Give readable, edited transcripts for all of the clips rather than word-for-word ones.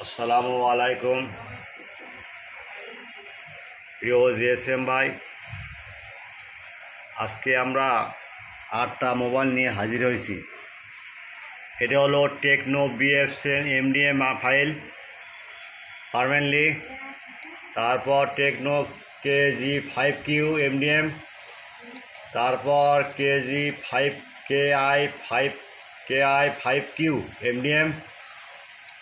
আসসালামু আলাইকুম প্রিয় জিএসএম ভাই, আজকে আমরা 8টা মোবাইল নিয়ে হাজির হয়েছি। এটা হলো Tecno BE7 MDM file permanently, তারপর টেকনো KG5Q MDM, তারপর KI5Q MDM,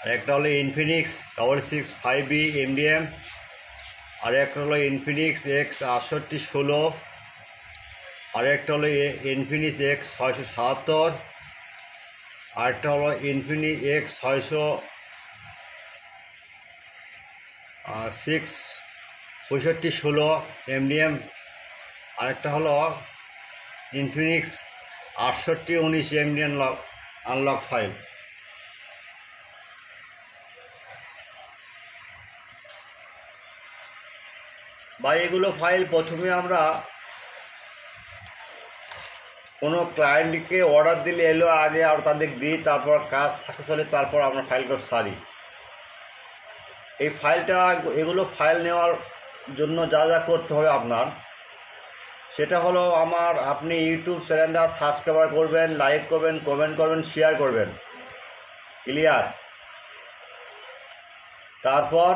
আর একটা হলো ইনফিনিক্স 665B MDM, আর একটা হলো ইনফিনিক্স X6816, আর একটা হলো ইনফিনিক্স X677, আর একটা হলো ইনফিনিক্স X6516 MDM, আর একটা হলো ইনফিনিক্স 6819 MDM আনলক ফাইল। বা এগুলো ফাইল প্রথমে আমরা কোনো ক্লায়েন্টকে অর্ডার দিলে এলো আগে আর তাদের দিই, তারপর কাজ সাকসেস হলে তারপর আমরা ফাইলটা সারি। এই ফাইলটা এগুলো ফাইল নেওয়ার জন্য যা যা করতে হবে আপনার, সেটা হলো আপনি ইউটিউব চ্যানেলটা সাবস্ক্রাইব করবেন, লাইক করবেন, কমেন্ট করবেন, শেয়ার করবেন, ক্লিয়ার। তারপর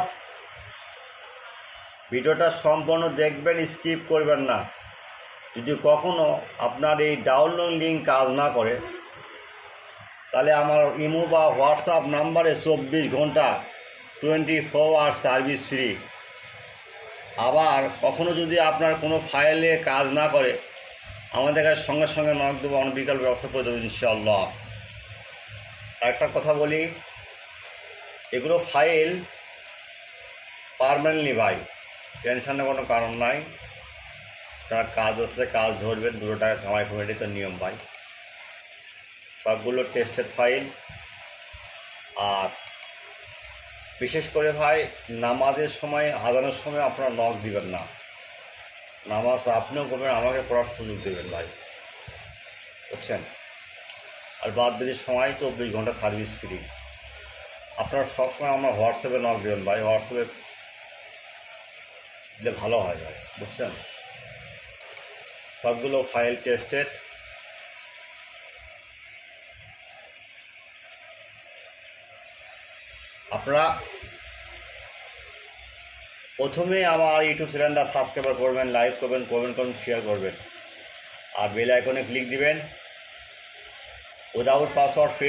ভিডিওটা সম্পূর্ণ দেখবেন, স্কিপ করবেন না। যদি কখনো আপনার এই ডাউনলোড লিঙ্ক কাজ না করে, তাহলে আমার ইমো বা হোয়াটসঅ্যাপ নাম্বারে 24 ঘন্টা 24 আওয়ার সার্ভিস ফ্রি। আবার কখনো যদি আপনার কোনো ফাইলে কাজ না করে, আমাদের কাছে সঙ্গে সঙ্গে নক দেবো, আমরা বিকল্প ব্যবস্থা করে দেবো ইনশাআল্লাহ। একটা কথা বলি, এগুলো ফাইল পার্মানেন্টলি ভাই, টেনশনের কোনো কারণ নাই। তার কাজ আসলে কাজ ধরবেন, 2 টাকা কামাই করবেন, এটাই তো নিয়ম ভাই। সবগুলো টেস্টেড ফাইল। আর বিশেষ করে ভাই, নামাজের সময়, আজানের সময় আপনারা নক দিবেন না। নামাজ আপনিও করবেন, আমাকে পড়ার সুযোগ দেবেন ভাই, বুঝছেন। আর বাদ বাকির সময় 24 ঘন্টা সার্ভিস ফ্রি। আপনারা সবসময় আমার হোয়াটসঅ্যাপে নক দেবেন ভাই, হোয়াটসঅ্যাপে দিলে ভালো হয় ভাই, বুঝছেন। সবগুলো ফাইল টেস্টেড। আপনারা প্রথমে আমার ইউটিউব চ্যানেলটা সাবস্ক্রাইব করবেন, লাইক করবেন, কমেন্ট করবেন, শেয়ার করবেন, আর বেল আইকনে ক্লিক দিবেন। Without password free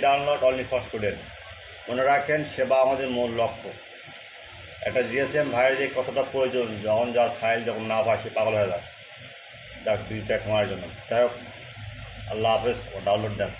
download, only for student. মনে রাখেন, সেবা আমাদের মূল লক্ষ্য। একটা জিএসএম ভাইয়ের যে কতটা প্রয়োজন, যখন যার ফাইল যখন না পায় সে পাগল হয়ে যায় 2 টাকা কামানোর জন্য। যাই হোক, আল্লাহ হাফেজ, ও ডাউনলোড দেন।